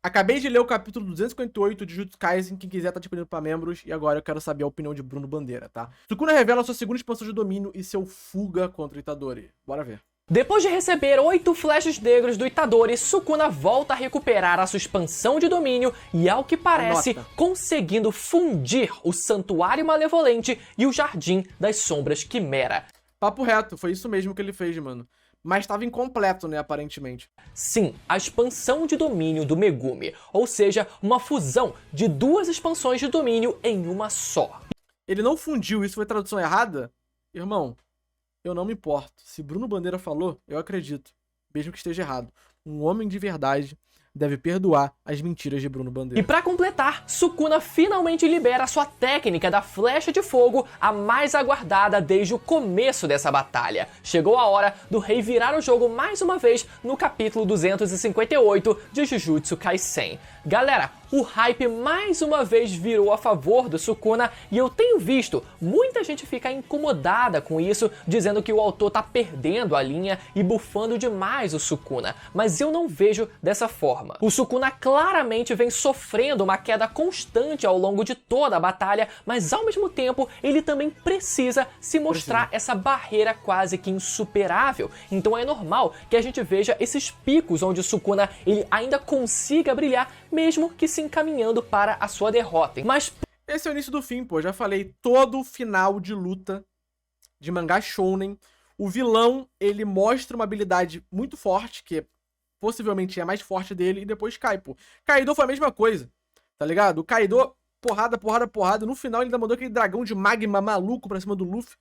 Acabei de ler o capítulo 258 de Jujutsu Kaisen, quem quiser tá disponível pra membros, e agora eu quero saber a opinião de Bruno Bandeira, tá? Sukuna revela sua segunda expansão de domínio e seu fuga contra o Itadori. Bora ver. Depois de receber 8 flashes negros do Itadori, Sukuna volta a recuperar a sua expansão de domínio e, ao que parece, conseguindo fundir o Santuário Malevolente e o Jardim das Sombras Quimera. Papo reto, foi isso mesmo que ele fez, mano. Mas estava incompleto, né, aparentemente. Sim, a expansão de domínio do Megumi, ou seja, uma fusão de 2 expansões de domínio em uma só. Ele não fundiu, isso foi tradução errada? Irmão, eu não me importo. Se Bruno Bandeira falou, eu acredito. Mesmo que esteja errado. Um homem de verdade deve perdoar as mentiras de Bruno Bandeira. E pra completar, Sukuna finalmente libera sua técnica da flecha de fogo, a mais aguardada desde o começo dessa batalha. Chegou a hora do rei virar o jogo mais uma vez no capítulo 258 de Jujutsu Kaisen. Galera, o hype mais uma vez virou a favor do Sukuna e eu tenho visto muita gente ficar incomodada com isso, dizendo que o autor tá perdendo a linha e bufando demais o Sukuna, mas eu não vejo dessa forma. O Sukuna claramente vem sofrendo uma queda constante ao longo de toda a batalha, mas ao mesmo tempo ele também precisa se mostrar essa barreira quase que insuperável. Então é normal que a gente veja esses picos onde o Sukuna ele ainda consiga brilhar, mesmo que se encaminhando para a sua derrota. Mas esse é o início do fim, pô. Já falei, todo final de luta de mangá shounen, o vilão, ele mostra uma habilidade muito forte, que possivelmente é a mais forte dele, e depois cai, pô. Kaido foi a mesma coisa, tá ligado? O Kaido, porrada, porrada, porrada. No final ele ainda mandou aquele dragão de magma maluco pra cima do Luffy,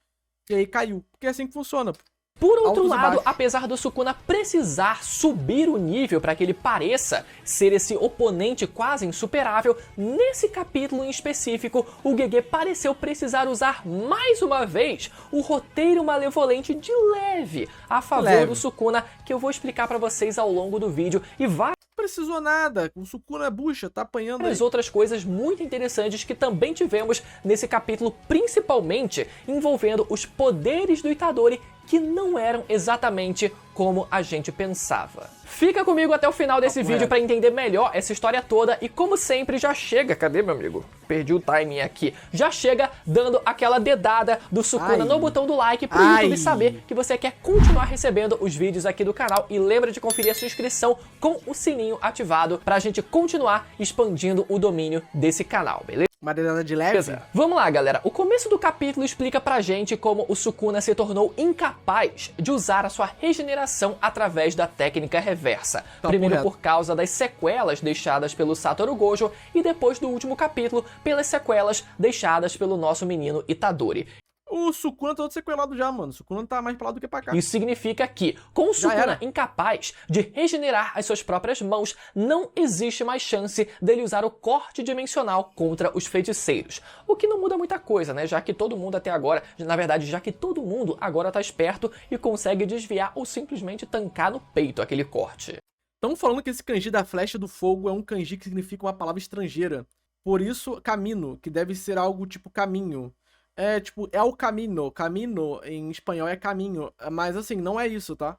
e aí caiu. Porque é assim que funciona, pô. Por outro lado, apesar do Sukuna precisar subir o nível para que ele pareça ser esse oponente quase insuperável, nesse capítulo em específico, o Gege pareceu precisar usar mais uma vez o roteiro malevolente de leve a favor do Sukuna, que eu vou explicar para vocês ao longo do vídeo, e vai precisou nada, o Sukuna é bucha, tá apanhando aí. Outras coisas muito interessantes que também tivemos nesse capítulo, principalmente envolvendo os poderes do Itadori, que não eram exatamente como a gente pensava. Fica comigo até o final desse vídeo para entender melhor essa história toda e, como sempre, já chega... Cadê, meu amigo? Perdi o timing aqui. Já chega dando aquela dedada do Sukuna no botão do like pro YouTube saber que você quer continuar recebendo os vídeos aqui do canal, e lembra de conferir a sua inscrição com o sininho ativado pra gente continuar expandindo o domínio desse canal, beleza? Uma dedada de leve? Vamos lá, galera. O começo do capítulo explica pra gente como o Sukuna se tornou incapaz de usar a sua regeneração através da técnica reversa. Primeiro por causa das sequelas deixadas pelo Satoru Gojo e depois do último capítulo pelas sequelas deixadas pelo nosso menino Itadori. O Sukuna tá todo sequelado já, mano. O Sukuna tá mais pra lá do que pra cá. Isso significa que, com o Sukuna incapaz de regenerar as suas próprias mãos, não existe mais chance dele usar o corte dimensional contra os feiticeiros. O que não muda muita coisa, né? Já que todo mundo até agora, na verdade, já que todo mundo agora tá esperto e consegue desviar ou simplesmente tancar no peito aquele corte. Estão falando que esse kanji da flecha do fogo é um kanji que significa uma palavra estrangeira. Por isso, camino, que deve ser algo tipo caminho. É, tipo, é o camino. Camino, em espanhol, é caminho. Mas, assim, não é isso, tá?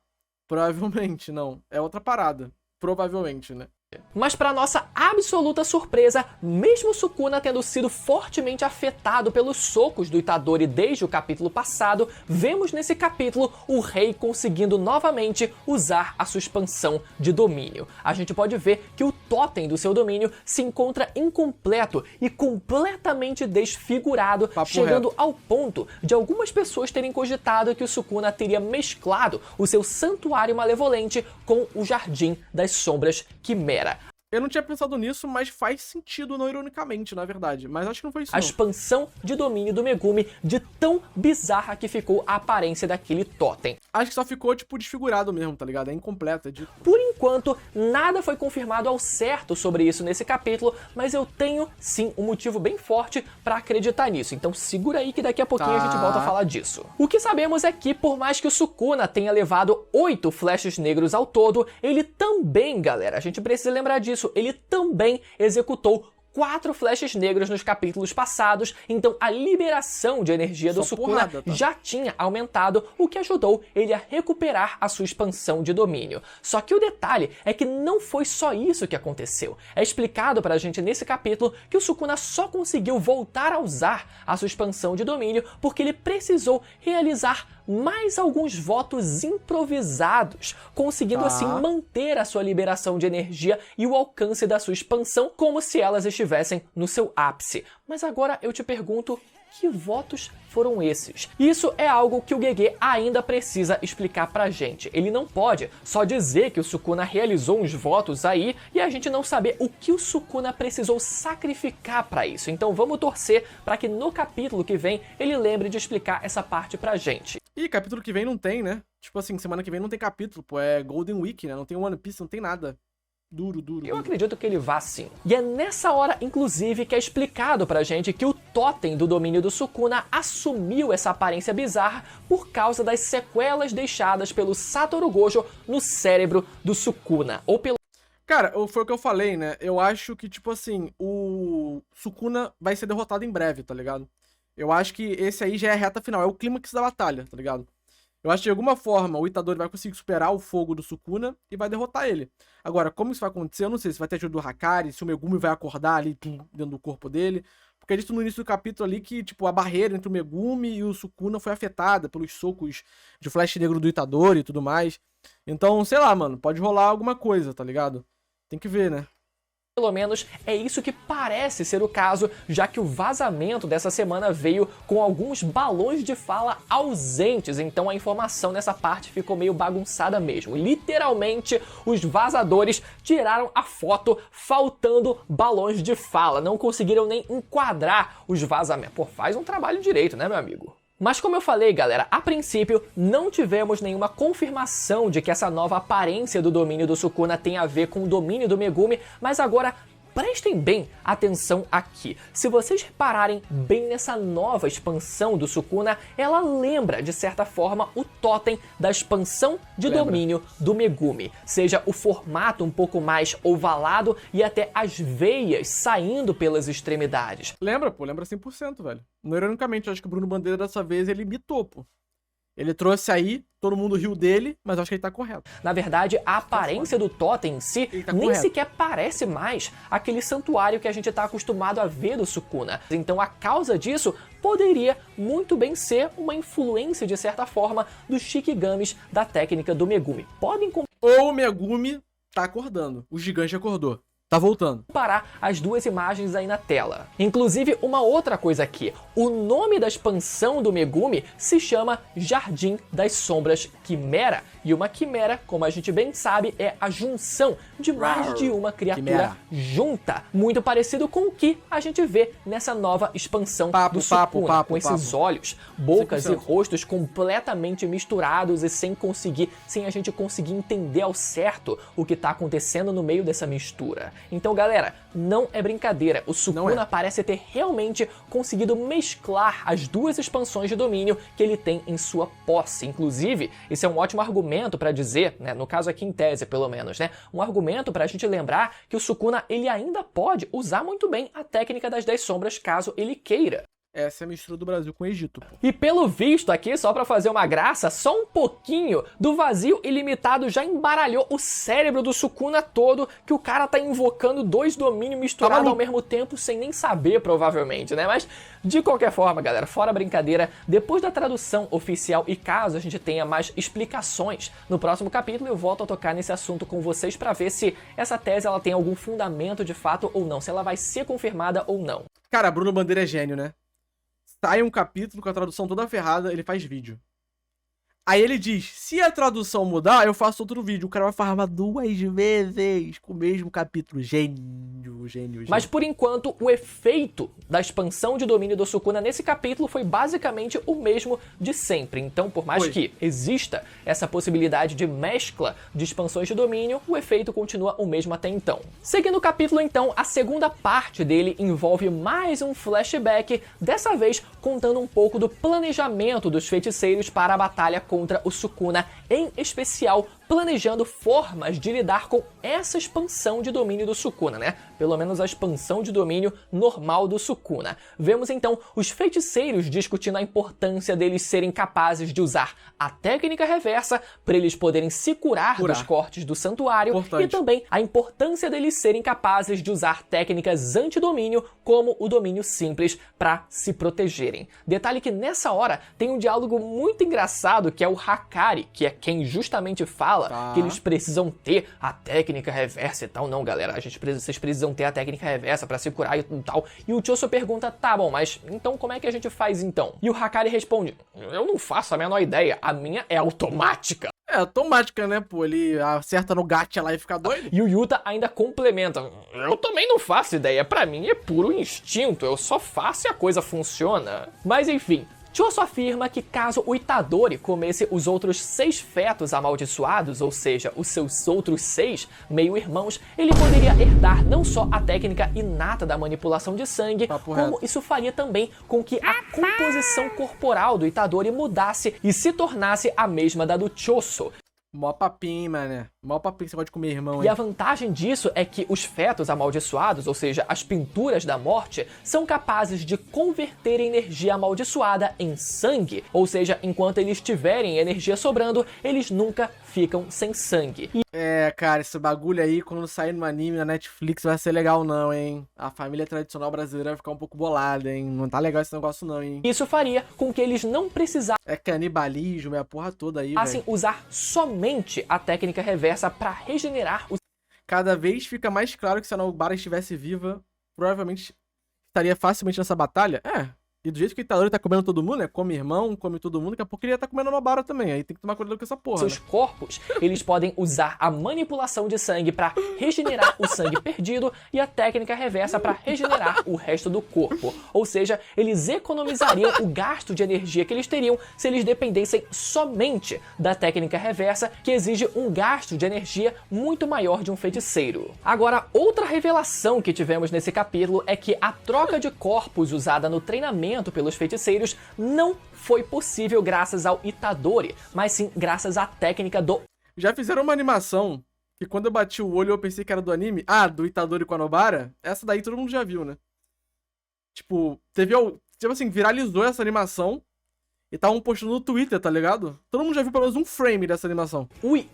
Provavelmente, não. É outra parada. Provavelmente, né? Mas para nossa absoluta surpresa, mesmo Sukuna tendo sido fortemente afetado pelos socos do Itadori desde o capítulo passado, vemos nesse capítulo o rei conseguindo novamente usar a sua expansão de domínio. A gente pode ver que o totem do seu domínio se encontra incompleto e completamente desfigurado, chegando ao ponto de algumas pessoas terem cogitado que o Sukuna teria mesclado o seu santuário malevolente com o Jardim das Sombras Quimera. Eu não tinha pensado nisso, mas faz sentido não ironicamente, na verdade. Mas acho que não foi isso, A expansão de domínio do Megumi, de tão bizarra que ficou a aparência daquele totem. Acho que só ficou, tipo, desfigurado mesmo, tá ligado? É incompleta. Por enquanto, nada foi confirmado ao certo sobre isso nesse capítulo, mas eu tenho, sim, um motivo bem forte pra acreditar nisso. Então segura aí que daqui a pouquinho a gente volta a falar disso. O que sabemos é que, por mais que o Sukuna tenha levado 8 flashes negros ao todo, ele também, galera, a gente precisa lembrar disso, ele também executou 4 flashes negros nos capítulos passados, então a liberação de energia do Só Sukuna porrada, tá? já tinha aumentado, o que ajudou ele a recuperar a sua expansão de domínio. Só que o detalhe é que não foi só isso que aconteceu. É explicado pra gente nesse capítulo que o Sukuna só conseguiu voltar a usar a sua expansão de domínio porque ele precisou realizar mais alguns votos improvisados, conseguindo assim manter a sua liberação de energia e o alcance da sua expansão como se elas estivessem no seu ápice. Mas agora eu te pergunto, que votos foram esses? Isso é algo que o GG ainda precisa explicar pra gente. Ele não pode só dizer que o Sukuna realizou uns votos aí e a gente não saber o que o Sukuna precisou sacrificar pra isso. Então vamos torcer pra que no capítulo que vem ele lembre de explicar essa parte pra gente. Ih, capítulo que vem não tem, né? Tipo assim, semana que vem não tem capítulo, pô. É Golden Week, né? Não tem One Piece, não tem nada. Duro. Eu acredito que ele vá sim. E é nessa hora, inclusive, que é explicado pra gente que o totem do domínio do Sukuna assumiu essa aparência bizarra por causa das sequelas deixadas pelo Satoru Gojo no cérebro do Sukuna. Ou pelo... Cara, foi o que eu falei, né? Eu acho que, tipo assim, o Sukuna vai ser derrotado em breve, tá ligado? Eu acho que esse aí já é a reta final, é o clímax da batalha, tá ligado? Eu acho que de alguma forma o Itadori vai conseguir superar o fogo do Sukuna e vai derrotar ele. Agora, como isso vai acontecer, eu não sei se vai ter ajuda do Hakari, se o Megumi vai acordar ali dentro do corpo dele. Porque é dito no início do capítulo ali que, tipo, a barreira entre o Megumi e o Sukuna foi afetada pelos socos de flash negro do Itadori e tudo mais. Então, sei lá, mano, pode rolar alguma coisa, tá ligado? Tem que ver, né? Pelo menos é isso que parece ser o caso, já que o vazamento dessa semana veio com alguns balões de fala ausentes, então a informação nessa parte ficou meio bagunçada mesmo. Literalmente, os vazadores tiraram a foto faltando balões de fala, não conseguiram nem enquadrar os vazamentos. Pô, faz um trabalho direito, né, meu amigo? Mas como eu falei, galera, a princípio não tivemos nenhuma confirmação de que essa nova aparência do domínio do Sukuna tem a ver com o domínio do Megumi, mas agora prestem bem atenção aqui. Se vocês repararem bem nessa nova expansão do Sukuna, ela lembra, de certa forma, o totem da expansão de domínio do Megumi. Seja o formato um pouco mais ovalado e até as veias saindo pelas extremidades. Lembra, pô, lembra 100%, velho. Não, ironicamente, eu acho que o Bruno Bandeira dessa vez ele imitou, pô. Ele trouxe aí, todo mundo riu dele, mas eu acho que ele tá correto. Na verdade, a aparência do totem em si nem sequer parece mais aquele santuário que a gente tá acostumado a ver do Sukuna. Então a causa disso poderia muito bem ser uma influência, de certa forma, dos Shikigamis da técnica do Megumi. Podem Ou o Megumi tá acordando, o gigante acordou. Tá voltando. Comparar as duas imagens aí na tela. Inclusive, uma outra coisa aqui. O nome da expansão do Megumi se chama Jardim das Sombras Quimera. E uma quimera, como a gente bem sabe, é a junção de mais de uma criatura junta. Muito parecido com o que a gente vê nessa nova expansão do Sukuna. Com esses olhos, bocas 100%. E rostos completamente misturados e sem a gente conseguir entender ao certo o que tá acontecendo no meio dessa mistura. Então, galera, não é brincadeira. O Sukuna parece ter realmente conseguido mesclar as duas expansões de domínio que ele tem em sua posse. Inclusive, esse é um ótimo argumento para dizer, né, no caso aqui em tese pelo menos, né, um argumento para a gente lembrar que o Sukuna ele ainda pode usar muito bem a técnica das 10 sombras caso ele queira. Essa é a mistura do Brasil com o Egito, pô. E pelo visto aqui, só pra fazer uma graça, só um pouquinho do vazio ilimitado já embaralhou o cérebro do Sukuna todo, que o cara tá invocando dois domínios misturados ao mesmo tempo, sem nem saber, provavelmente, né? Mas, de qualquer forma, galera, fora brincadeira, depois da tradução oficial e caso a gente tenha mais explicações no próximo capítulo, eu volto a tocar nesse assunto com vocês pra ver se essa tese ela tem algum fundamento de fato ou não, se ela vai ser confirmada ou não. Cara, Bruno Bandeira é gênio, né? Sai um capítulo com a tradução toda ferrada, ele faz vídeo. Aí ele diz, se a tradução mudar, eu faço outro vídeo. O cara vai farmar 2 vezes com o mesmo capítulo. Gênio, gênio. Mas por enquanto, o efeito da expansão de domínio do Sukuna nesse capítulo foi basicamente o mesmo de sempre. Então, por mais que exista essa possibilidade de mescla de expansões de domínio, o efeito continua o mesmo até então. Seguindo o capítulo, então, a segunda parte dele envolve mais um flashback, dessa vez contando um pouco do planejamento dos feiticeiros para a batalha contra o Sukuna, em especial planejando formas de lidar com essa expansão de domínio do Sukuna, né? Pelo menos a expansão de domínio normal do Sukuna. Vemos então os feiticeiros discutindo a importância deles serem capazes de usar a técnica reversa para eles poderem se curar dos cortes do santuário e também a importância deles serem capazes de usar técnicas antidomínio como o domínio simples para se protegerem. Detalhe que nessa hora tem um diálogo muito engraçado que é o Hakari, que é quem justamente fala que eles precisam ter a técnica reversa e tal. Não, galera, vocês precisam ter a técnica reversa pra se curar e tal. E o Choso pergunta, tá bom, mas então como é que a gente faz então? E o Hakari responde, eu não faço a menor ideia, a minha é automática. É automática, né, pô? Ele acerta no gacha lá e fica doido. E o Yuta ainda complementa, eu também não faço ideia, pra mim é puro instinto, eu só faço e a coisa funciona. Mas enfim, Choso afirma que caso o Itadori comesse os outros 6 fetos amaldiçoados, ou seja, os seus outros 6 meio-irmãos, ele poderia herdar não só a técnica inata da manipulação de sangue, como isso faria também com que a composição corporal do Itadori mudasse e se tornasse a mesma da do Choso. Mó papinho, mané. Mó papinho que você pode comer, irmão, hein? E a vantagem disso é que os fetos amaldiçoados, ou seja, as pinturas da morte, são capazes de converter energia amaldiçoada em sangue. Ou seja, enquanto eles tiverem energia sobrando, eles nunca ficam sem sangue. É, cara, esse bagulho aí, quando sair no anime na Netflix, vai ser legal não, hein? A família tradicional brasileira vai ficar um pouco bolada, hein? Não tá legal esse negócio não, hein? Isso faria com que eles não precisassem... É canibalismo, é a porra toda aí, velho. usar somente a técnica reversa pra regenerar os... Cada vez fica mais claro que se a Nobara estivesse viva, provavelmente estaria facilmente nessa batalha. É. E do jeito que o Itadori tá comendo todo mundo, né? Come irmão, come todo mundo, daqui a pouco ele ia tá comendo a Nobara também. Aí tem que tomar cuidado com essa porra, seus corpos, eles podem usar a manipulação de sangue pra regenerar o sangue perdido e a técnica reversa pra regenerar o resto do corpo. Ou seja, eles economizariam o gasto de energia que eles teriam se eles dependessem somente da técnica reversa, que exige um gasto de energia muito maior de um feiticeiro. Agora, outra revelação que tivemos nesse capítulo é que a troca de corpos usada no treinamento pelos feiticeiros não foi possível graças ao Itadori, mas sim graças à técnica do... Já fizeram uma animação que quando eu bati o olho eu pensei que era do anime. Ah, do Itadori com a Nobara. Essa daí todo mundo já viu, né? Tipo, tipo assim, viralizou essa animação e estavam postando no Twitter, tá ligado? Todo mundo já viu pelo menos um frame dessa animação. Ui,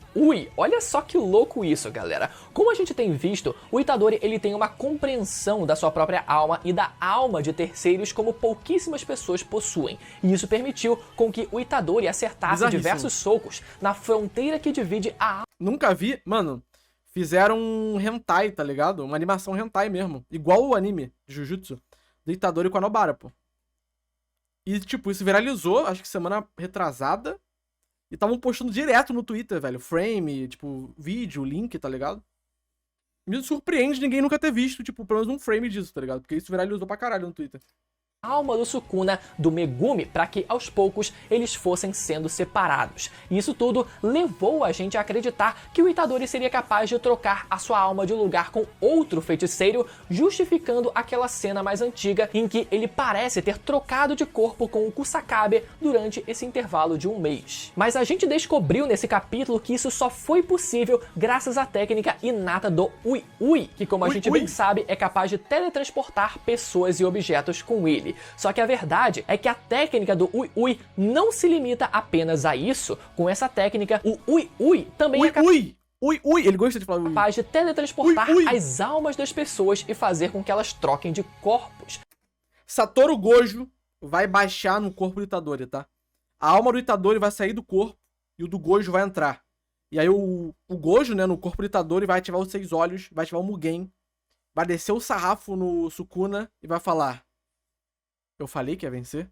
olha só que louco isso, galera. Como a gente tem visto, o Itadori ele tem uma compreensão da sua própria alma e da alma de terceiros como pouquíssimas pessoas possuem. E isso permitiu com que o Itadori acertasse diversos socos na fronteira que divide a... Nunca vi, mano, fizeram um hentai, tá ligado? Uma animação hentai mesmo, igual o anime de Jujutsu, do Itadori com a Nobara, pô. E, tipo, isso viralizou, acho que semana retrasada. E estavam postando direto no Twitter, velho. Frame, tipo, vídeo, link, tá ligado? Me surpreende ninguém nunca ter visto, tipo, pelo menos um frame disso, tá ligado? Porque isso viralizou pra caralho no Twitter. Alma do Sukuna, do Megumi, para que aos poucos eles fossem sendo separados. E isso tudo levou a gente a acreditar que o Itadori seria capaz de trocar a sua alma de lugar com outro feiticeiro, justificando aquela cena mais antiga em que ele parece ter trocado de corpo com o Kusakabe durante esse intervalo de um mês. Mas a gente descobriu nesse capítulo que isso só foi possível graças à técnica inata do Ui, que como a gente bem sabe é capaz de teletransportar pessoas e objetos com ele. Só que a verdade é que a técnica do Ui não se limita apenas a isso. Com essa técnica, o Ui também é ele gosta de falar capaz de teletransportar as almas das pessoas e fazer com que elas troquem de corpos. Satoru Gojo vai baixar no corpo do Itadori, tá? A alma do Itadori vai sair do corpo e o do Gojo vai entrar. E aí o Gojo, né, no corpo do Itadori vai ativar os 6 olhos, vai ativar o Mugen, vai descer o sarrafo no Sukuna e vai falar: eu falei que ia vencer.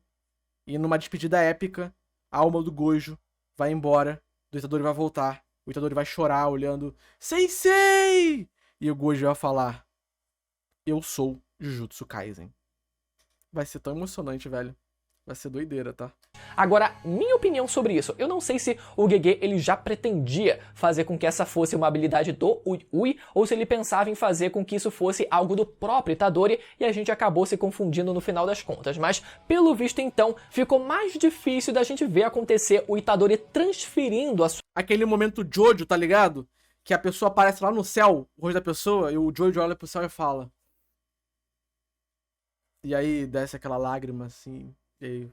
E numa despedida épica, a alma do Gojo vai embora, o Itadori vai voltar, o Itadori vai chorar olhando: Sensei! E o Gojo vai falar: eu sou Jujutsu Kaisen. Vai ser tão emocionante, velho. Vai ser doideira, tá? Agora, minha opinião sobre isso, eu não sei se o Gege ele já pretendia fazer com que essa fosse uma habilidade do Ui, ou se ele pensava em fazer com que isso fosse algo do próprio Itadori e a gente acabou se confundindo no final das contas. Mas, pelo visto então, ficou mais difícil da gente ver acontecer o Itadori transferindo a sua... Aquele momento Jojo, tá ligado? Que a pessoa aparece lá no céu, o rosto da pessoa, e o Jojo olha pro céu e fala. E aí desce aquela lágrima assim, e aí...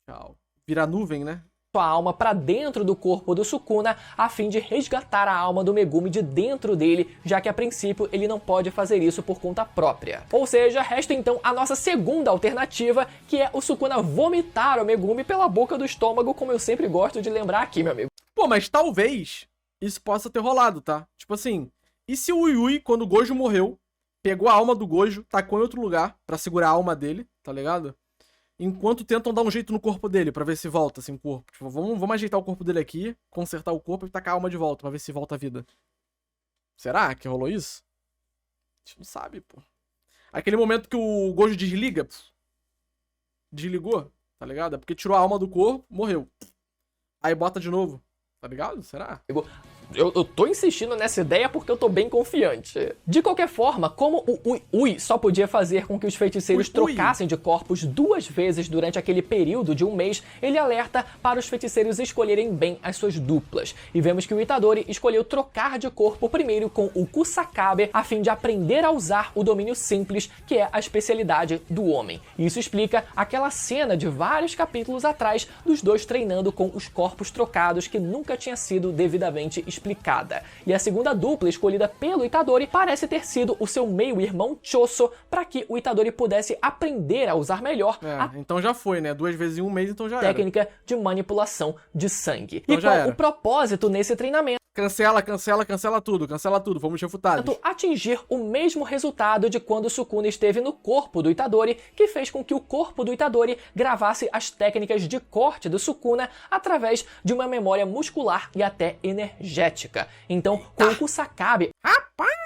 Tchau. Vira nuvem, né? Sua alma para dentro do corpo do Sukuna a fim de resgatar a alma do Megumi de dentro dele, já que a princípio ele não pode fazer isso por conta própria. Ou seja, resta então a nossa segunda alternativa, que é o Sukuna vomitar o Megumi pela boca do estômago, como eu sempre gosto de lembrar aqui, meu amigo. Pô, mas talvez isso possa ter rolado, tá? Tipo assim, e se o Yui, quando o Gojo morreu, pegou a alma do Gojo, tacou em outro lugar pra segurar a alma dele, tá ligado? Enquanto tentam dar um jeito no corpo dele, pra ver se volta, assim, o corpo. Tipo, vamos ajeitar o corpo dele aqui, consertar o corpo e tacar a alma de volta, pra ver se volta a vida. Será que rolou isso? A gente não sabe, pô. Aquele momento que o Gojo desliga, desligou, tá ligado? É porque tirou a alma do corpo, morreu. Aí bota de novo, tá ligado? Será? Eu tô insistindo nessa ideia porque eu tô bem confiante. De qualquer forma, como o Ui só podia fazer com que os feiticeiros trocassem de corpos 2 vezes durante aquele período de 1 mês, ele alerta para os feiticeiros escolherem bem as suas duplas. E vemos que o Itadori escolheu trocar de corpo primeiro com o Kusakabe a fim de aprender a usar o domínio simples, que é a especialidade do homem. Isso explica aquela cena de vários capítulos atrás dos dois treinando com os corpos trocados que nunca tinha sido devidamente explicada. E a segunda dupla escolhida pelo Itadori parece ter sido o seu meio-irmão Choso, para que o Itadori pudesse aprender a usar melhor a então já foi, né? 2 vezes em 1 mês, então já técnica era. de manipulação de sangue. Então e qual o propósito nesse treinamento? Cancela tudo, fomos refutados. Atingir o mesmo resultado de quando Sukuna esteve no corpo do Itadori, que fez com que o corpo do Itadori gravasse as técnicas de corte do Sukuna através de uma memória muscular e até energética. Então, com o Kusakabe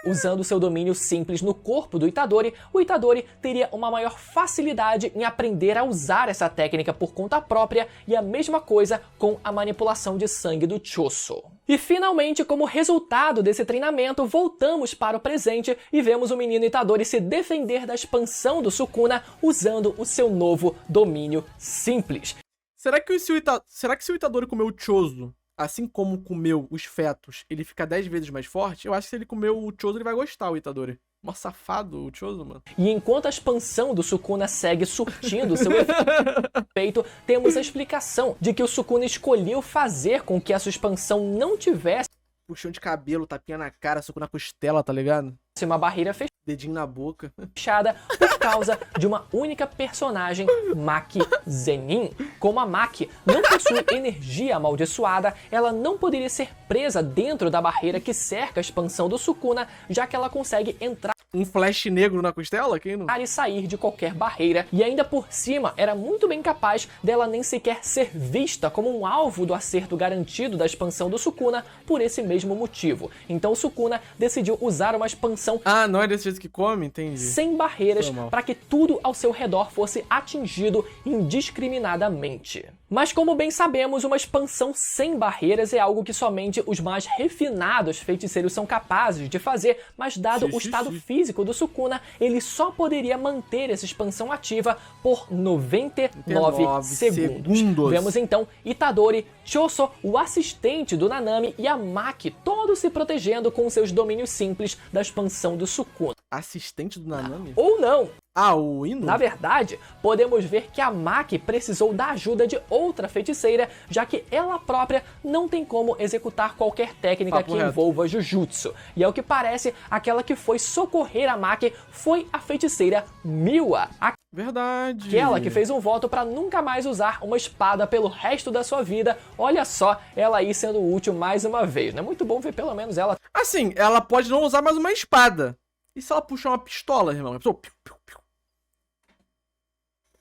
usando seu domínio simples no corpo do Itadori, o Itadori teria uma maior facilidade em aprender a usar essa técnica por conta própria, e a mesma coisa com a manipulação de sangue do Choso. E finalmente, como resultado desse treinamento, voltamos para o presente e vemos o menino Itadori se defender da expansão do Sukuna usando o seu novo domínio simples. Será que se o Itadori comeu o Choso, assim como comeu os fetos, ele fica 10 vezes mais forte? Eu acho que se ele comeu o Choso, ele vai gostar, o Itadori. Mó safado o Choso, mano. E enquanto a expansão do Sukuna segue surtindo seu efeito, temos a explicação de que o Sukuna escolheu fazer com que a sua expansão não tivesse puxão de cabelo, tapinha na cara, soco na costela, tá ligado? uma barreira Dedinho na boca. fechada por causa de uma única personagem, Maki Zenin. Como a Maki não possui energia amaldiçoada, ela não poderia ser presa dentro da barreira que cerca a expansão do Sukuna, já que ela consegue entrar Um flash negro na costela? Quem não? e sair de qualquer barreira, e ainda por cima era muito bem capaz dela nem sequer ser vista como um alvo do acerto garantido da expansão do Sukuna por esse mesmo motivo. Então o Sukuna decidiu usar uma expansão Ah, não é desse jeito que come? Entendi. sem barreiras Foi mal. para que tudo ao seu redor fosse atingido indiscriminadamente. Mas como bem sabemos, uma expansão sem barreiras é algo que somente os mais refinados feiticeiros são capazes de fazer, mas dado o estado físico do Sukuna, ele só poderia manter essa expansão ativa por 99 segundos. Vemos então Itadori, Choso, o assistente do Nanami e a Maki, todos se protegendo com seus domínios simples da expansão do Sukuna. Assistente do Nanami? Ou não! Ah, o Ino? Na verdade, podemos ver que a Maki precisou da ajuda de outra feiticeira, já que ela própria não tem como executar qualquer técnica Papo que reto. envolva Jujutsu. E ao que parece, aquela que foi socorrer a Maki foi a feiticeira Miwa, Verdade. aquela que fez um voto para nunca mais usar uma espada pelo resto da sua vida. Olha só, ela aí sendo útil mais uma vez. Não é muito bom ver pelo menos ela Assim, ela pode não usar mais uma espada. E se ela puxar uma pistola, irmão? A pessoa, piu, piu, piu.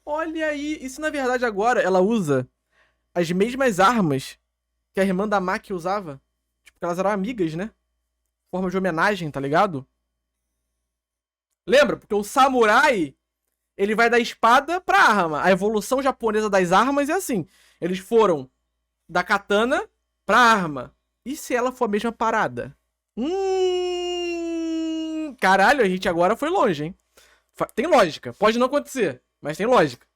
Olha aí. E se na verdade agora ela usa as mesmas armas que a irmã da Maki usava? Tipo, que elas eram amigas, né? Forma de homenagem, tá ligado? Lembra? Porque o samurai, ele vai da espada pra arma. A evolução japonesa das armas é assim. Eles foram da katana pra arma. E se ela for a mesma parada? Caralho, a gente agora foi longe, hein? Tem lógica. Pode não acontecer, mas tem lógica.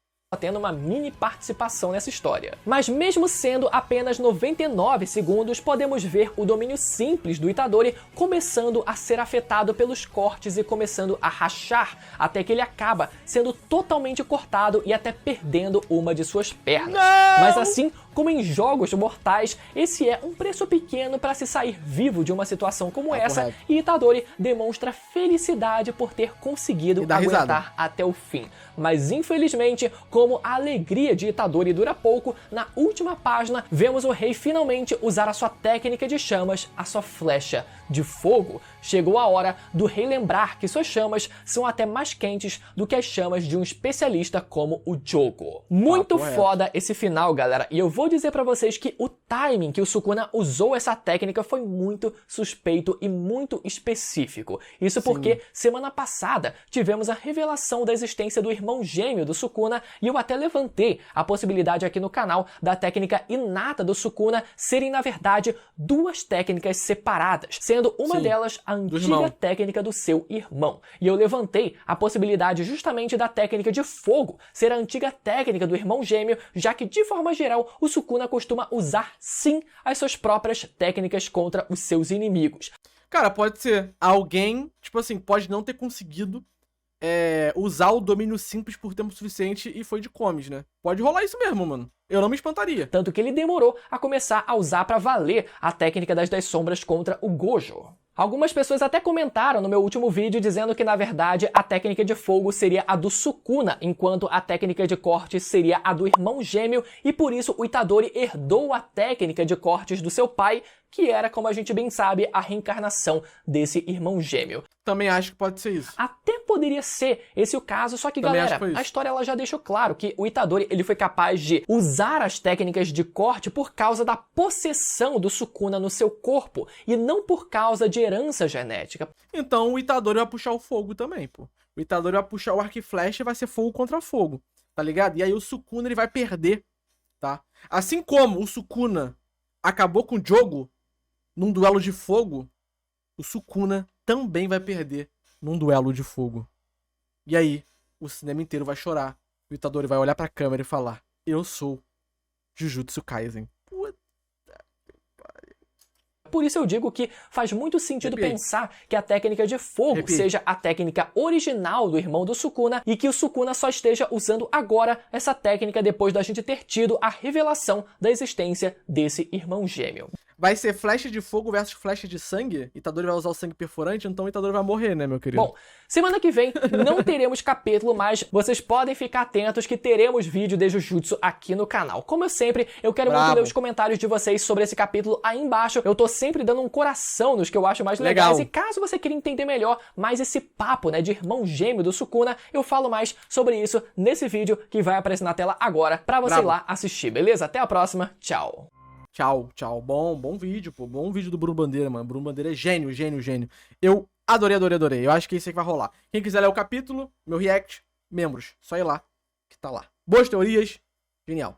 Tendo uma mini participação nessa história. Mas mesmo sendo apenas 99 segundos, podemos ver o domínio simples do Itadori começando a ser afetado pelos cortes e começando a rachar, até que ele acaba sendo totalmente cortado e até perdendo uma de suas pernas. Não! Mas assim como em jogos mortais, esse é um preço pequeno para se sair vivo de uma situação como essa, correto. e Itadori demonstra felicidade por ter conseguido E dá aguentar risada. até o fim. Mas infelizmente, como a alegria de Itadori dura pouco, na última página vemos o rei finalmente usar a sua técnica de chamas, a sua flecha de fogo. Chegou a hora do rei lembrar que suas chamas são até mais quentes do que as chamas de um especialista como o Jogo. Muito correto. foda esse final, galera, e eu vou dizer pra vocês que o timing que o Sukuna usou essa técnica foi muito suspeito e muito específico. Isso porque semana passada tivemos a revelação da existência do irmão gêmeo do Sukuna e eu até levantei a possibilidade aqui no canal da técnica inata do Sukuna serem na verdade duas técnicas separadas, sendo uma Sim, delas a do antiga irmão. técnica do seu irmão. E eu levantei a possibilidade justamente da técnica de fogo ser a antiga técnica do irmão gêmeo, já que de forma geral o Sukuna costuma usar sim as suas próprias técnicas contra os seus inimigos. Cara, pode ser. Alguém, tipo assim, pode não ter conseguido usar o domínio simples por tempo suficiente e foi de comes, né? Pode rolar isso mesmo, mano. Eu não me espantaria. Tanto que ele demorou a começar a usar pra valer a técnica das 10 sombras contra o Gojo. Algumas pessoas até comentaram no meu último vídeo dizendo que, na verdade, a técnica de fogo seria a do Sukuna, enquanto a técnica de corte seria a do irmão gêmeo, e por isso o Itadori herdou a técnica de cortes do seu pai, que era, como a gente bem sabe, a reencarnação desse irmão gêmeo. Também acho que pode ser isso. Até poderia ser esse o caso, só que, Também acho galera, que foi isso. a história ela já deixou claro que o Itadori ele foi capaz de usar as técnicas de corte por causa da possessão do Sukuna no seu corpo, e não por causa de herança genética. Então o Itadori vai puxar o fogo também, pô. O Itadori vai puxar o arco e flecha e vai ser fogo contra fogo, tá ligado? E aí o Sukuna ele vai perder, tá? Assim como o Sukuna acabou com o Jogo num duelo de fogo, o Sukuna também vai perder num duelo de fogo. E aí o cinema inteiro vai chorar. O Itadori vai olhar pra câmera e falar: eu sou Jujutsu Kaisen. Por isso eu digo que faz muito sentido Arrepiei. pensar que a técnica de fogo Arrepiei. seja a técnica original do irmão do Sukuna e que o Sukuna só esteja usando agora essa técnica depois da gente ter tido a revelação da existência desse irmão gêmeo. Vai ser flecha de fogo versus flecha de sangue. Itadori vai usar o sangue perfurante, então o Itadori vai morrer, né, meu querido? Bom, semana que vem não teremos capítulo, mas vocês podem ficar atentos que teremos vídeo de Jujutsu aqui no canal. Como eu sempre, eu quero muito Brabo. ler os comentários de vocês sobre esse capítulo aí embaixo. Eu tô sempre dando um coração nos que eu acho mais legais. Legal. E caso você queira entender melhor mais esse papo, né, de irmão gêmeo do Sukuna, eu falo mais sobre isso nesse vídeo que vai aparecer na tela agora pra você ir Brabo. lá assistir, beleza? Até a próxima, tchau! Tchau, tchau. Bom vídeo, pô. Bom vídeo do Bruno Bandeira, mano. Bruno Bandeira é gênio, gênio, gênio. Eu adorei, adorei, adorei. Eu acho que é isso aí que vai rolar. Quem quiser ler o capítulo, meu react, membros, só ir lá, que tá lá. Boas teorias, genial.